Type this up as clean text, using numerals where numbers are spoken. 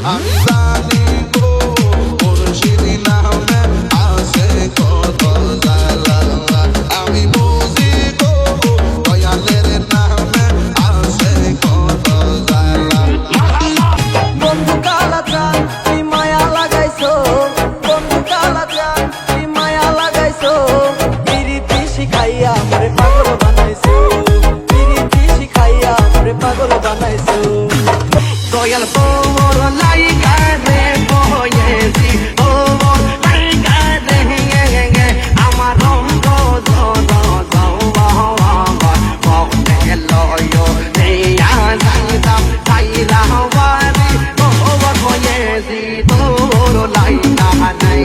আমি জানি গো মুর্শিদি নামে আছে কত জ্বালা আমি বুঝি গো দয়ালের নামে আছে কত জ্বালা বন্ধু কালাচান তুই মায়া লাগাইছো বন্ধু কালাচান তুই মায়া লাগাইছো পিরিতি শিখাইয়া মোরে পাগল বানাইছো পিরিতি শিখাইয়া মোরে পাগল বানাইছো দয়াল মোর লাইগা রে বয়েছি ও মোর লাইগা রে আমার রঙ্গ জল যাওয়া মনে লয় নেয়া জানতাম চাইলা বাড়ি ও বয়েছি তোর লাইগা নাই